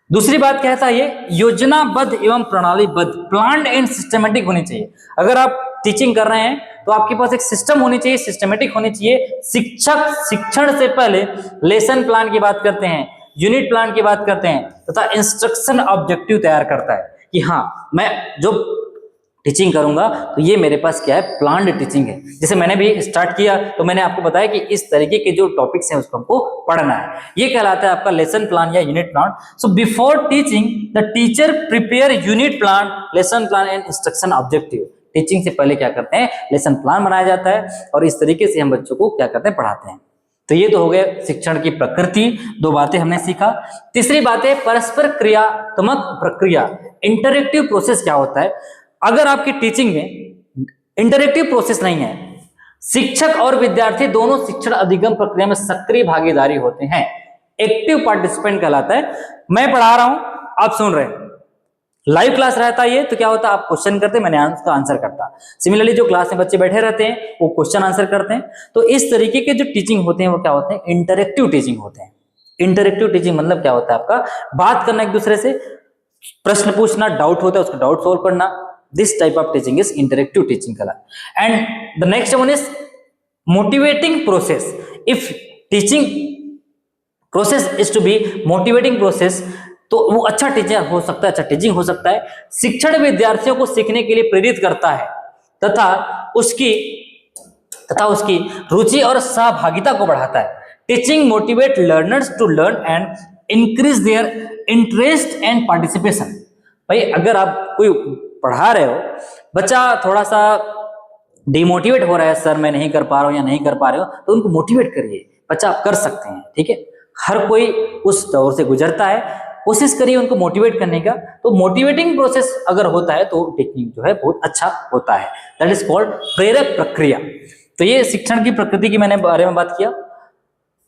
S1: दूसरी बात कहता है ये योजनाबद्ध एवं प्रणालीबद्ध, प्लान्ड एंड सिस्टमेटिक होनी चाहिए। अगर आप टीचिंग कर रहे हैं तो आपके पास एक सिस्टम होनी चाहिए, सिस्टमेटिक होनी चाहिए। शिक्षक शिक्षण से पहले लेसन प्लान की बात करते हैं, यूनिट प्लान की बात करते हैं तथा इंस्ट्रक्शन ऑब्जेक्टिव तैयार करता है कि हाँ मैं जो टीचिंग करूंगा तो ये मेरे पास क्या है, प्लान्ड टीचिंग है। जैसे मैंने भी स्टार्ट किया तो मैंने आपको बताया कि इस तरीके के जो टॉपिक्स हैं उसको हमको पढ़ना है, ये कहलाता है आपका लेसन प्लान या unit plan. So before teaching the teacher prepare unit plan, lesson plan and instruction objective. Teaching से पहले क्या करते हैं, लेसन प्लान बनाया जाता है और इस तरीके से हम बच्चों को क्या करते हैं, पढ़ाते हैं। तो ये तो हो गया शिक्षण की प्रकृति, दो बातें हमने सीखा। तीसरी बात है परस्पर क्रियात्मक प्रक्रिया, इंटरेक्टिव प्रोसेस क्या होता है। अगर आपकी टीचिंग में इंटरेक्टिव प्रोसेस नहीं है, शिक्षक और विद्यार्थी दोनों शिक्षण अधिगम प्रक्रिया में सक्रिय भागीदारी होते हैं, एक्टिव पार्टिसिपेंट कहलाता है। मैं पढ़ा रहा हूं, आप सुन रहे हैं, लाइव क्लास रहता है ये, तो क्या होता है आप क्वेश्चन करते हैं, मैंने उसका आंसर करता। सिमिलरली जो क्लास में बच्चे बैठे रहते हैं वो क्वेश्चन आंसर करते हैं। तो इस तरीके के जो टीचिंग होते हैं वो क्या होते हैं, इंटरेक्टिव टीचिंग होते हैं। इंटरेक्टिव टीचिंग मतलब क्या होता है, आपका बात करना एक दूसरे से, प्रश्न पूछना, डाउट होता है उसका डाउट सोल्व करना। This type of teaching is interactive teaching color. And the next one is motivating process. If teaching process is to be motivating process, तो वो अच्छा टीचर हो सकता है, अच्छा टीचिंग हो सकता है। शिक्षण विद्यार्थियों को सीखने के लिए प्रेरित करता है तथा उसकी रुचि और सहभागिता को बढ़ाता है। Teaching motivate learners to learn and increase their interest and participation. भाई अगर आप कोई पढ़ा रहे हो, बच्चा थोड़ा सा डिमोटिवेट हो रहा है, सर मैं नहीं कर पा रहा हूं या नहीं कर पा रहे हो, तो उनको मोटिवेट करिए, बच्चा आप कर सकते हैं, ठीक है। हर कोई उस दौर से गुजरता है, कोशिश करिए उनको मोटिवेट करने का। तो मोटिवेटिंग प्रोसेस अगर होता है तो टेक्निक जो है बहुत अच्छा होता है, दैट इज कॉल्ड प्रेरक प्रक्रिया। तो ये शिक्षण की प्रकृति की मैंने बारे में बात किया।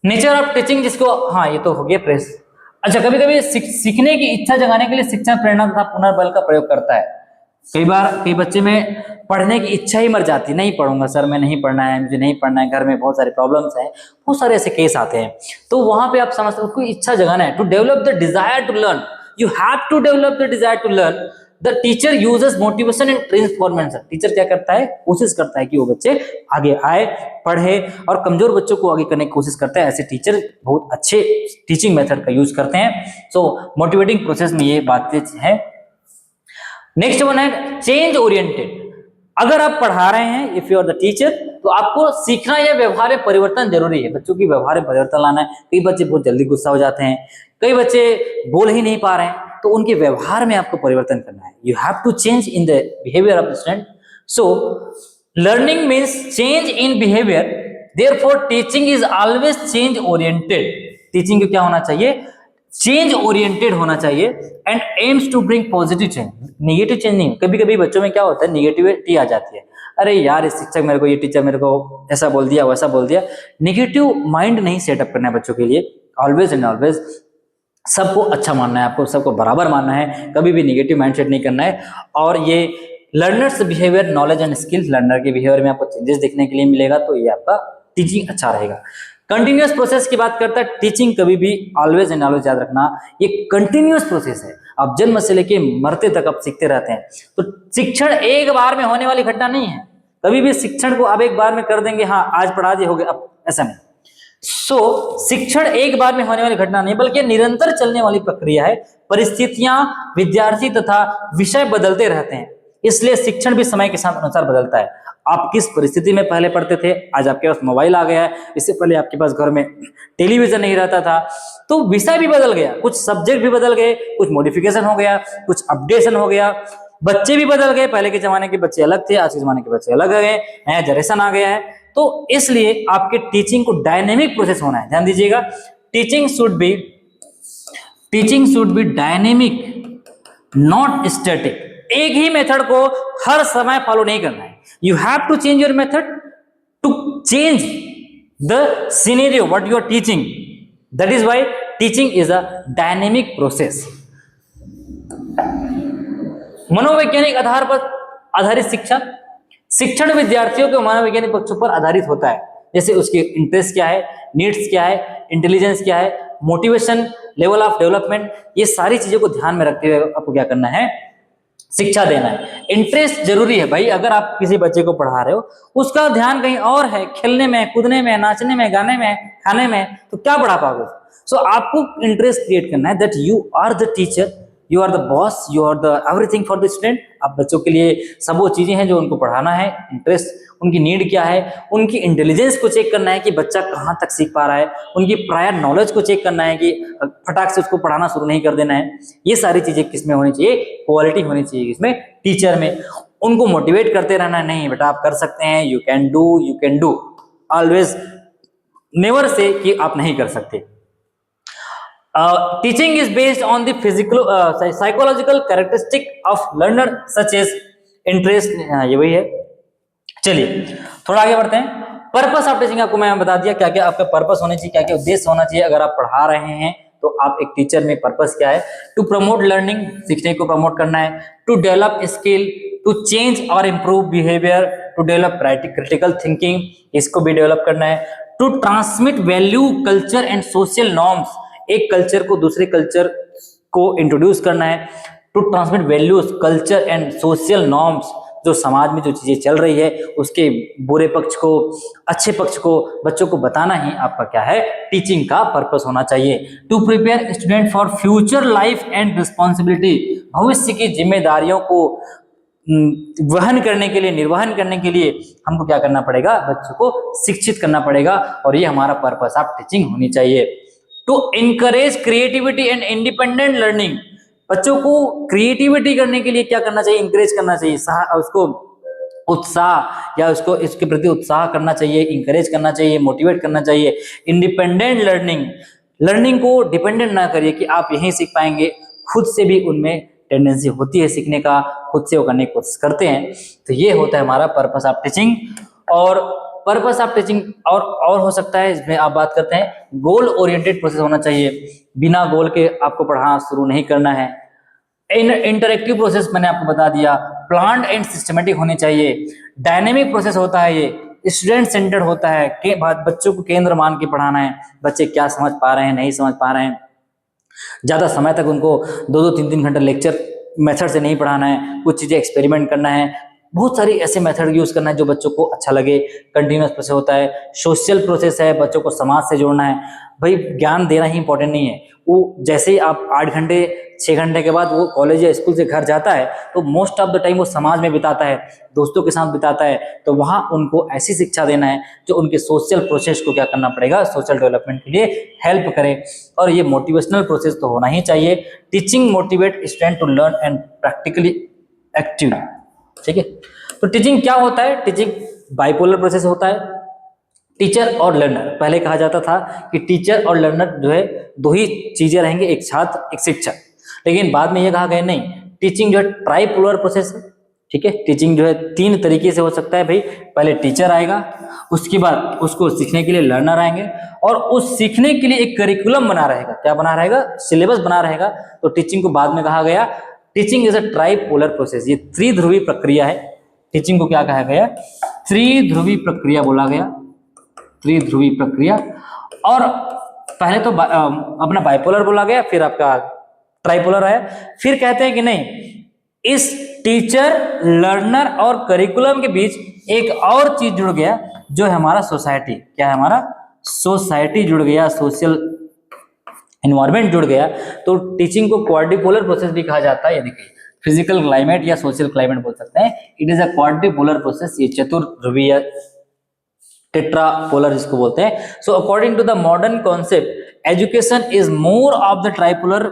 S1: नेचर ऑफ टीचिंग, जिसको हाँ ये तो हो गया प्रेस। अच्छा, कभी कभी सीखने की इच्छा जगाने के लिए शिक्षण प्रेरणा तथा पुनर्बल का प्रयोग करता है। कई बार कई बच्चे में पढ़ने की इच्छा ही मर जाती है, नहीं पढ़ूंगा सर, मैं नहीं पढ़ना है, मुझे नहीं पढ़ना है, घर में बहुत सारे प्रॉब्लम्स हैं, बहुत सारे ऐसे केस आते हैं। तो वहां पे आप समझते हो, उसको इच्छा जगाना है। To develop the desire to learn, you have to develop the desire to learn. The teacher uses motivation and transformation. Teacher क्या करता है, कोशिश करता है कि वो बच्चे आगे आए, पढ़े, और कमजोर बच्चों को आगे करने की कोशिश करता है। ऐसे टीचर बहुत अच्छे टीचिंग मेथड का यूज करते हैं। सो मोटिवेटिंग प्रोसेस में ये बातें हैं। नेक्स्ट वन है चेंज ओरिएंटेड। अगर आप पढ़ा रहे हैं, if you are the teacher, तो आपको सीखना या व्यवहार में परिवर्तन जरूरी है। बच्चों की व्यवहार में परिवर्तन लाना है। कई बच्चे बहुत जल्दी गुस्सा हो जाते हैं, कई बच्चे बोल ही नहीं पा रहे हैं, तो उनके व्यवहार में आपको परिवर्तन करना है। You have to change in the behaviour of the student. So learning means change in behaviour, therefore teaching is always change oriented. Teaching को क्या होना चाहिए, चेंज ओरिएंटेड होना चाहिए, and aims to bring positive change, negative change नहीं। कभी कभी बच्चों में क्या होता है, नेगेटिविटी आ जाती है, अरे यार इस शिक्षक मेरे को, ये टीचर मेरे को ऐसा बोल दिया, वैसा बोल दिया। नेगेटिव माइंड नहीं सेटअप करना है बच्चों के लिए। ऑलवेज एंड ऑलवेज सबको अच्छा मानना है, आपको सबको बराबर मानना है, कभी भी नेगेटिव माइंडसेट नहीं करना है। और ये learners behaviour, knowledge and skills, learner के बिहेवियर में आपको चेंजेस देखने के लिए मिलेगा, तो ये आपका टीचिंग अच्छा रहेगा। कंटिन्यूअस प्रोसेस की बात करता है टीचिंग, कभी भी ऑलवेज एंड ऑलवेज याद रखना, ये कंटिन्यूअस प्रोसेस है। आप जन्म से लेके मरते तक आप सीखते रहते हैं। तो शिक्षण एक बार में होने वाली घटना नहीं है। कभी भी शिक्षण को आप एक बार में कर देंगे, हाँ आज पढ़ा दिए हो गया, अब ऐसा नहीं। शिक्षण एक बार में होने वाली घटना नहीं, बल्कि निरंतर चलने वाली प्रक्रिया है। परिस्थितियां, विद्यार्थी तथा विषय बदलते रहते हैं, इसलिए शिक्षण भी समय के साथ अनुसार बदलता है। आप किस परिस्थिति में पहले पढ़ते थे, आज आपके पास मोबाइल आ गया है, इससे पहले आपके पास घर में टेलीविजन नहीं रहता था, तो विषय भी बदल गया, कुछ सब्जेक्ट भी बदल गए, कुछ मॉडिफिकेशन हो गया, कुछ अपडेशन हो गया, बच्चे भी बदल गए। पहले के जमाने के बच्चे अलग थे, आज के जमाने के बच्चे अलग गए, नया जनरेशन आ गया है। तो इसलिए आपके टीचिंग को डायनेमिक प्रोसेस होना है, ध्यान दीजिएगा। Teaching should be dynamic, not static. एक ही मेथड को हर समय फॉलो नहीं करना है। You have to change your method to change the scenario what you are teaching. That is why teaching is a dynamic process. मनोवैज्ञानिक आधार पर आधारित शिक्षण विद्यार्थियों के मनोवैज्ञानिक पक्षों पर आधारित होता है। जैसे उसके इंटरेस्ट क्या है, नीड्स क्या है, इंटेलिजेंस क्या है, मोटिवेशन, लेवल ऑफ डेवलपमेंट, ये सारी चीजों को ध्यान में रखते हुए आपको क्या करना है, शिक्षा देना है। इंटरेस्ट जरूरी है भाई। अगर आप किसी बच्चे को पढ़ा रहे हो, उसका ध्यान कहीं और है, खेलने में, कूदने में, नाचने में, गाने में, खाने में, तो क्या पढ़ा पाओगे। सो आपको इंटरेस्ट क्रिएट करना है, that you are the teacher, you are the boss, you are the everything for the student. आप बच्चों के लिए सब वो चीजें हैं जो उनको पढ़ाना है। इंटरेस्ट, उनकी नीड क्या है, उनकी इंटेलिजेंस को चेक करना है कि बच्चा कहाँ तक सीख पा रहा है, उनकी प्रायर नॉलेज को चेक करना है कि फटाक से उसको पढ़ाना शुरू नहीं कर देना है। ये सारी चीजें किसमें होनी चाहिए, क्वालिटी होनी चाहिए इसमें, टीचर में। उनको मोटिवेट करते रहना, नहीं बेटा आप कर सकते हैं, you can do, always never say कि आप नहीं कर सकते। Teaching is based on the physical, psychological characteristic of learner such as interest, ये वही है। चलिए थोड़ा आगे बढ़ते हैं। पर्पस ऑफ टीचिंग आपको मैं बता दिया, क्या क्या आपका पर्पस होना चाहिए, क्या क्या उद्देश्य होना चाहिए अगर आप पढ़ा रहे हैं। तो आप एक टीचर में पर्पस क्या है, टू प्रमोट लर्निंग, सीखने को प्रमोट करना है, to develop skill, to change और improve behaviour, to develop critical thinking, इसको भी डेवलप करना है, to transmit value, culture and social norms, एक कल्चर को दूसरे कल्चर को इंट्रोड्यूस करना है, to transmit values, culture and social norms. जो समाज में जो चीजें चल रही है उसके बुरे पक्ष को, अच्छे पक्ष को बच्चों को बताना ही आपका क्या है, टीचिंग का पर्पस होना चाहिए। To prepare student for future life and responsibility, भविष्य की जिम्मेदारियों को वहन करने के लिए, निर्वहन करने के लिए हमको क्या करना पड़ेगा, बच्चों को शिक्षित करना पड़ेगा, और ये हमारा पर्पस ऑफ टीचिंग होनी चाहिए। To encourage creativity and independent learning, बच्चों को क्रिएटिविटी करने के लिए क्या करना चाहिए, इंकरेज करना चाहिए, उसको उत्साह या उसको इसके प्रति उत्साह करना चाहिए, इंकरेज करना चाहिए, मोटिवेट करना चाहिए। इंडिपेंडेंट लर्निंग, लर्निंग को डिपेंडेंट ना करिए कि आप यहीं सीख पाएंगे, खुद से भी उनमें टेंडेंसी होती है सीखने का, खुद से वो करने की कोशिश करते हैं। तो ये होता है हमारा पर्पस ऑफ टीचिंग। और पर्पस ऑफ टीचिंग और हो सकता है, इसमें आप बात करते हैं गोल ओरिएंटेड प्रोसेस होना चाहिए, बिना गोल के आपको पढ़ाना शुरू नहीं करना है। इंटरेक्टिव प्रोसेस मैंने आपको बता दिया, प्लान्ड एंड सिस्टमेटिक होनी चाहिए। डायनेमिक प्रोसेस होता है, ये स्टूडेंट सेंटर्ड होता है कि बच्चों को केंद्र मान के पढ़ाना है, बच्चे क्या समझ पा रहे हैं, नहीं समझ पा रहे हैं, ज्यादा समय तक उनको 2-2, 3-3 घंटे लेक्चर मेथड से नहीं पढ़ाना है, कुछ चीजें एक्सपेरिमेंट करना है, बहुत सारी ऐसे मेथड यूज करना है जो बच्चों को अच्छा लगे। कंटिन्यूअस प्रोसेस होता है, सोशल प्रोसेस है, बच्चों को समाज से जोड़ना है। भाई ज्ञान देना ही इंपॉर्टेंट नहीं है, वो जैसे ही आप 8 घंटे 6 घंटे के बाद वो कॉलेज या स्कूल से घर जाता है तो मोस्ट ऑफ द टाइम वो समाज में बिताता है, दोस्तों के साथ बिताता है, तो वहाँ उनको ऐसी शिक्षा देना है जो उनके सोशल प्रोसेस को क्या करना पड़ेगा, सोशल डेवलपमेंट के लिए हेल्प करे। और ये मोटिवेशनल प्रोसेस तो होना ही चाहिए। Teaching motivate student to learn and practically active, ठीक है। तो टीचिंग क्या होता है, टीचिंग बाइपोलर प्रोसेस होता है। टीचर और लर्नर, पहले कहा जाता था कि टीचर और लर्नर जो है दो ही चीजें रहेंगे, एक छात्र एक शिक्षक, लेकिन बाद में ये कहा गया नहीं, टीचिंग जो है ट्राइपोलर प्रोसेस है, ठीक है। टीचिंग जो है 3 तरीके से हो सकता है भाई, पहले टीचर आएगा, उसके बाद उसको सीखने के लिए लर्नर आएंगे, और उस सीखने के लिए एक करिकुलम बना रहेगा, क्या बना रहेगा, सिलेबस बना रहेगा। तो टीचिंग को बाद में कहा गया teaching is a tripolar process, ये त्रिध्रुवी प्रक्रिया है। टीचिंग को क्या कहा गया, त्रिध्रुवी प्रक्रिया बोला गया, त्रिध्रुवी प्रक्रिया। और पहले तो अपना बाइपोलर बोला गया, फिर आपका ट्राइपोलर आया, फिर कहते हैं कि नहीं, इस टीचर लर्नर और करिकुलम के बीच एक और चीज जुड़ गया जो है हमारा सोसाइटी। क्या है हमारा, सोसाइटी जुड़ गया, सोशल एनवायरमेंट जुड़ गया। तो टीचिंग को क्वाड्रिपोलर प्रोसेस भी कहा जाता है, ये देखिए फिजिकल क्लाइमेट या सोशल क्लाइमेट बोल सकते हैं। It is a quadripolar process, ये चतुर्ध्रुवीय, टेट्रापोलर जिसको बोलते हैं। So according to the modern concept education is more of the tripolar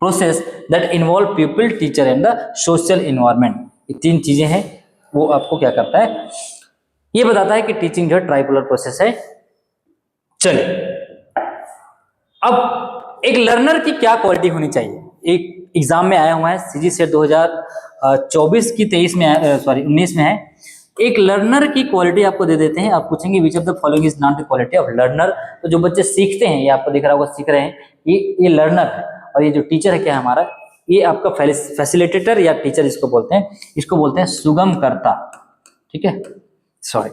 S1: process that involve people, teacher and the social environment. ये 3 चीजें हैं, वो आपको क्या करता है, ये बताता है कि टीचिंग जो है ट्राइपोलर प्रोसेस है। चलिए अब एक लर्नर की क्या क्वालिटी होनी चाहिए, एक एग्जाम में आया हुआ है, सीजी सेट 2024 की 19 में है। एक लर्नर की क्वालिटी आपको दे देते हैं, आप पूछेंगे which of the following is not the quality of learner. तो जो बच्चे सीखते हैं, ये आपको दिख रहा होगा, सीख रहे हैं, ये लर्नर है। और ये जो टीचर है क्या है हमारा, ये आपका फैसिलिटेटर या टीचर जिसको बोलते हैं, इसको बोलते हैं सुगम करता, ठीक है, सॉरी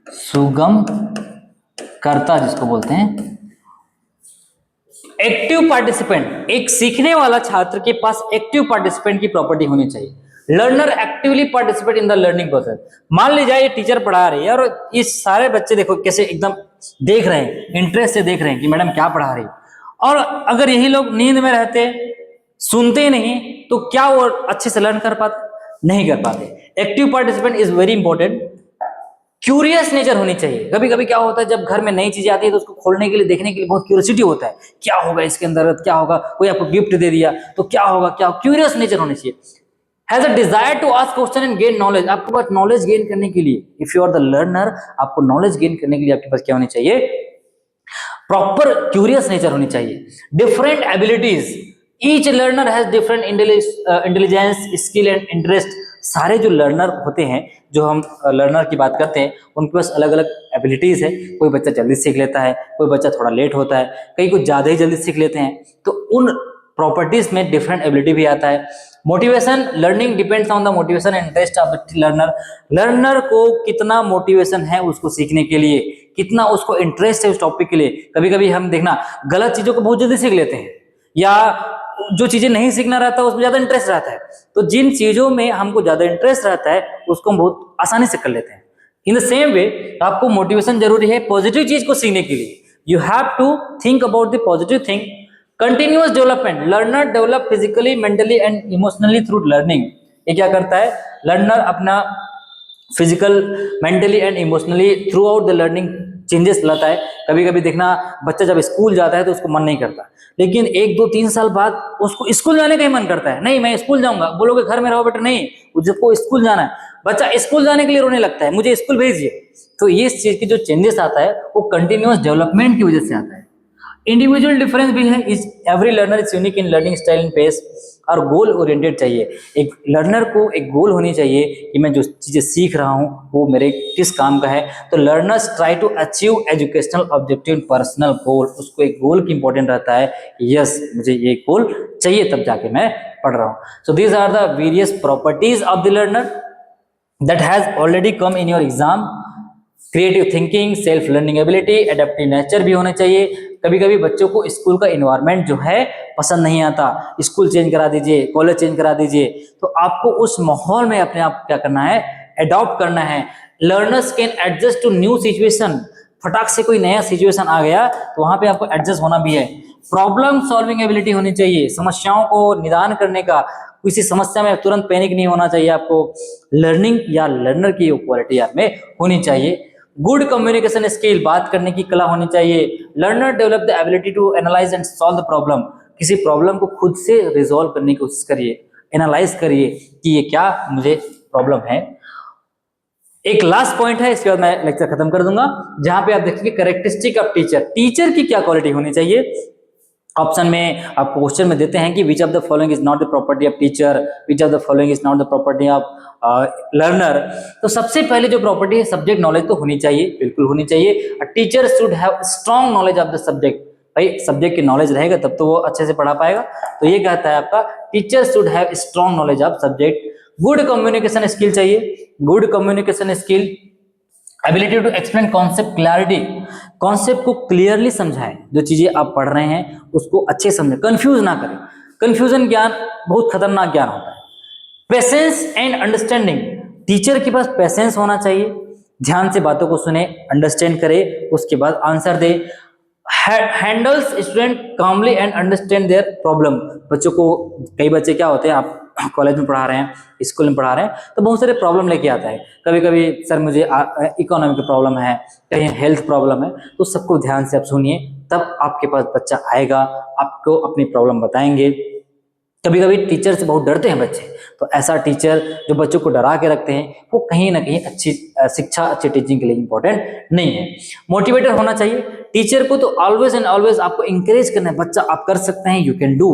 S1: सुगम करता जिसको बोलते हैं। एक्टिव पार्टिसिपेंट, एक सीखने वाला छात्र के पास एक्टिव पार्टिसिपेंट की प्रॉपर्टी होनी चाहिए। Learner actively participate in the learning process. मान लीजिए ये टीचर पढ़ा रही है और ये सारे बच्चे देखो कैसे एकदम देख रहे हैं, इंटरेस्ट से देख रहे हैं कि मैडम क्या पढ़ा रही है, और अगर यही लोग नींद में रहते, सुनते नहीं, तो क्या वो अच्छे से लर्न कर पाते, नहीं कर पाते। Active participant is very important. Curious nature होनी चाहिए। कभी कभी क्या होता है, जब घर में नई चीजें आती है तो उसको खोलने के लिए, देखने के लिए बहुत क्यूरियोसिटी होता है, क्या होगा इसके अंदर, क्या होगा, कोई आपको गिफ्ट दे दिया तो क्या होगा, क्या क्यूरियस नेचर होनी चाहिए। Has a desire to ask question and gain knowledge, आपके पास नॉलेज गेन करने के लिए, if you are the learner, आपको नॉलेज गेन करने के लिए आपके पास क्या होनी चाहिए, प्रॉपर क्यूरियस नेचर होनी चाहिए। Different abilities, each learner has different intelligence, skill and interest. सारे जो लर्नर होते हैं, जो हम लर्नर की बात करते हैं, उनके पास अलग अलग एबिलिटीज है। कोई बच्चा जल्दी सीख लेता है, कोई बच्चा थोड़ा लेट होता है, कई कुछ ज्यादा ही जल्दी सीख लेते हैं। तो उन प्रॉपर्टीज में डिफरेंट एबिलिटी भी आता है। Motivation, learning depends on the motivation and interest of the learner. Learner को कितना मोटिवेशन है उसको सीखने के लिए, कितना उसको इंटरेस्ट है उस टॉपिक के लिए। कभी कभी हम देखना गलत चीजों को बहुत जल्दी सीख लेते हैं, या जो चीजें नहीं सीखना रहता है उसमें ज्यादा इंटरेस्ट रहता है। तो जिन चीजों में हमको ज्यादा इंटरेस्ट रहता है उसको हम बहुत आसानी से कर लेते हैं। इन द सेम वे आपको मोटिवेशन जरूरी है पॉजिटिव चीज को सीखने के लिए। You have to think about the positive thing. Continuous development, learner develop physically, mentally and emotionally through learning. ये क्या करता है, लर्नर अपना physical, mentally and emotionally throughout the learning changes लाता है। कभी कभी देखना बच्चा जब स्कूल जाता है तो उसको मन नहीं करता, लेकिन 1 2 3 साल बाद उसको स्कूल जाने का ही मन करता है। नहीं मैं स्कूल जाऊंगा, बोलोगे घर में रहो बेटा, नहीं मुझको स्कूल जाना है। बच्चा स्कूल जाने के लिए रोने लगता है, मुझे स्कूल भेजिए। तो ये इस चीज की जो चेंजेस आता है वो कंटिन्यूअस डेवलपमेंट की वजह से आता है। इंडिविजुअल डिफरेंस भी है, is every learner is unique in learning style and pace. और गोल ओरिएंटेड चाहिए, एक लर्नर को एक गोल होनी चाहिए कि मैं जो चीजें सीख रहा हूँ वो मेरे किस काम का है। तो learners try to achieve educational objective in personal goal. उसको एक गोल की इंपॉर्टेंट रहता है, यस मुझे ये गोल चाहिए तब जाके मैं पढ़ रहा हूँ। So these are the various properties of the learner that has already come in your exam। Creative thinking, self learning ability, adaptive nature भी होने चाहिए। कभी कभी बच्चों को स्कूल का इन्वायरमेंट जो है पसंद नहीं आता, स्कूल चेंज करा दीजिए, कॉलेज चेंज करा दीजिए, तो आपको उस माहौल में अपने आप क्या करना है, अडॉप्ट करना है। Learners can adjust to new situation. फटाक से कोई नया सिचुएशन आ गया तो वहां पे आपको एडजस्ट होना भी है। प्रॉब्लम सॉल्विंग एबिलिटी होनी चाहिए, समस्याओं को निदान करने का, किसी समस्या में तुरंत पैनिक नहीं होना चाहिए आपको। लर्निंग या लर्नर की क्वालिटी आप में होनी चाहिए। गुड कम्युनिकेशन स्किल, बात करने की कला होनी चाहिए। Learner develop the ability to analyse and solve the problem. किसी प्रॉब्लम को खुद से रिजॉल्व करने की कोशिश करिए, एनालाइज करिए कि ये क्या मुझे प्रॉब्लम है। एक लास्ट पॉइंट है, इसके बाद मैं लेक्चर खत्म कर दूंगा, जहां पे आप देखेंगे कैरेक्टरिस्टिक ऑफ टीचर। टीचर की क्या क्वालिटी होनी चाहिए। ऑप्शन में आपको क्वेश्चन में देते हैं कि which of the following is not the property of teacher, which of the following is not the property of learner. तो सबसे पहले जो प्रॉपर्टी है सब्जेक्ट नॉलेज तो होनी चाहिए, बिल्कुल होनी चाहिए। Teacher should have strong knowledge of the subject. भाई सब्जेक्ट की नॉलेज रहेगा तब तो वो अच्छे से पढ़ा पाएगा। तो ये कहता है आपका teacher should have strong knowledge of subject. Good communication skill चाहिए, good communication skill, ability to explain concept clarity, concept को क्लियरली समझाएं, जो चीजें आप पढ़ रहे हैं उसको अच्छे समझें, कंफ्यूज ना करें। कंफ्यूजन ज्ञान बहुत खतरनाक ज्ञान होता है। पेशेंस एंड अंडरस्टैंडिंग, टीचर के पास पेशेंस होना चाहिए, ध्यान से बातों को सुने, अंडरस्टैंड करे, उसके बाद आंसर दे। Handles student calmly and understand their problem, बच्चों को, कई बच्चे क्या होते हैं, आप कॉलेज में पढ़ा रहे हैं, स्कूल में पढ़ा रहे हैं, तो बहुत सारे प्रॉब्लम लेके आता है। कभी कभी सर मुझे इकोनॉमी की प्रॉब्लम है, कहीं हेल्थ प्रॉब्लम है, तो सबको ध्यान से आप सुनिए, तब आपके पास बच्चा आएगा, आपको अपनी प्रॉब्लम बताएंगे। कभी कभी टीचर से बहुत डरते हैं बच्चे, तो ऐसा टीचर जो बच्चों को डरा के रखते हैं वो कहीं ना कहीं अच्छी शिक्षा, अच्छी टीचिंग के लिए इंपॉर्टेंट नहीं है। मोटिवेटर होना चाहिए टीचर को, तो ऑलवेज एंड ऑलवेज आपको इंकरेज करना है, बच्चा आप कर सकते हैं, you can do.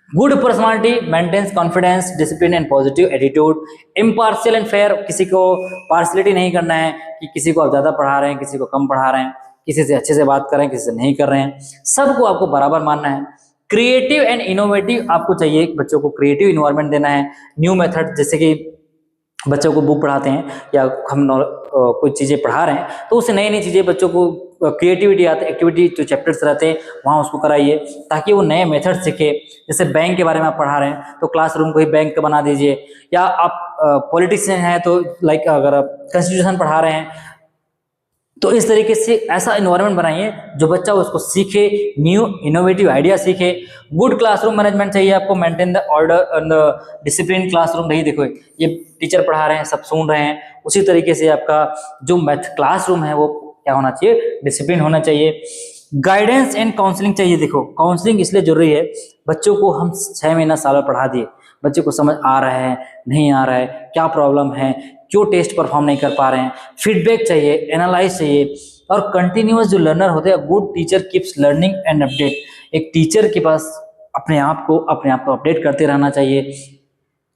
S1: Good personality, maintains confidence, discipline and positive attitude. Impartial and fair, किसी को पार्शलिटी नहीं करना है कि किसी को आप ज्यादा पढ़ा रहे हैं, किसी को कम पढ़ा रहे हैं, किसी से अच्छे से बात कर रहे हैं, किसी से नहीं कर रहे हैं, सबको आपको बराबर मानना है। क्रिएटिव एंड इनोवेटिव आपको चाहिए, बच्चों को क्रिएटिव इन्वायरमेंट देना है। न्यू मेथड, जैसे कि बच्चों को बुक पढ़ाते हैं या हम कोई चीजें पढ़ा रहे हैं तो उससे नई नई चीजें बच्चों को क्रिएटिविटी आती है, एक्टिविटी जो चैप्टर्स रहते हैं वहाँ उसको कराइए ताकि वो नए मेथड सीखे। जैसे बैंक के बारे में आप पढ़ा रहे हैं तो क्लासरूम को ही बैंक का बना दीजिए, या आप पॉलिटिशियन हैं तो लाइक अगर आप कॉन्स्टिट्यूशन पढ़ा रहे हैं तो इस तरीके से ऐसा इन्वायरमेंट बनाइए जो बच्चा उसको सीखे, न्यू इनोवेटिव आइडिया सीखे। गुड क्लासरूम मैनेजमेंट चाहिए आपको, maintain the order and discipline classroom. नहीं देखो ये टीचर पढ़ा रहे हैं, सब सुन रहे हैं, उसी तरीके से आपका जो क्लासरूम है वो क्या होना चाहिए, डिसिप्लिन होना चाहिए। गाइडेंस एंड काउंसलिंग चाहिए। देखो काउंसलिंग इसलिए जरूरी है, बच्चों को हम 6 महीना साल पढ़ा दिए, बच्चे को समझ आ रहा है नहीं आ रहा है, क्या प्रॉब्लम है, क्यों टेस्ट परफॉर्म नहीं कर पा रहे हैं, फीडबैक चाहिए, एनालाइज चाहिए। और कंटिन्यूअस जो लर्नर होते हैं, good teacher keeps learning and update. एक टीचर के पास अपने आप को अपडेट करते रहना चाहिए,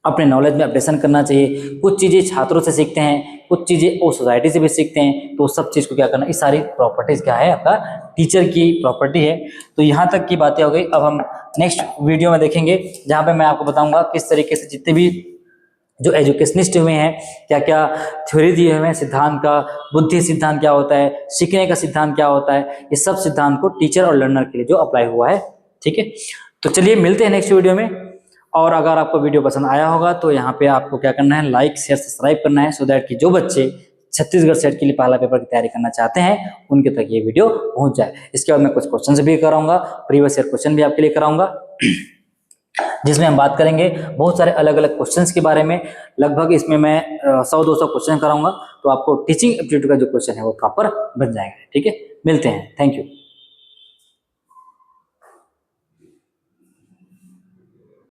S1: अपने नॉलेज में अपडेशन करना चाहिए। कुछ चीजें छात्रों से सीखते हैं, कुछ चीजें वो सोसाइटी से भी सीखते हैं, तो सब चीज को क्या करना, ये सारी प्रॉपर्टीज क्या है, आपका टीचर की प्रॉपर्टी है। तो यहाँ तक की बातें हो गई। अब हम नेक्स्ट वीडियो में देखेंगे जहाँ पे मैं आपको बताऊंगा किस तरीके से जितने भी जो एजुकेशनिस्ट हुए हैं क्या क्या थ्योरी दिए हुए हैं सिद्धांत का, बुद्धि सिद्धांत क्या होता है, सीखने का सिद्धांत क्या होता है, ये सब सिद्धांत को टीचर और लर्नर के लिए जो अप्लाई हुआ है। ठीक है, तो चलिए मिलते हैं नेक्स्ट वीडियो में। और अगर आपको वीडियो पसंद आया होगा तो यहाँ पे आपको क्या करना है, लाइक शेयर सब्सक्राइब करना है, सो दैट कि जो बच्चे छत्तीसगढ़ सेट के लिए पहला पेपर की तैयारी करना चाहते हैं उनके तक ये वीडियो पहुंच जाए। इसके बाद मैं कुछ क्वेश्चंस भी कराऊंगा, प्रीवियस ईयर क्वेश्चन भी आपके लिए कराऊंगा, जिसमें हम बात करेंगे बहुत सारे अलग अलग क्वेश्चंस के बारे में। लगभग इसमें मैं 100-200 क्वेश्चन कराऊंगा, तो आपको टीचिंग एप्टीट्यूड का जो क्वेश्चन है वो प्रॉपर बन जाएगा। ठीक है, मिलते हैं, थैंक यू।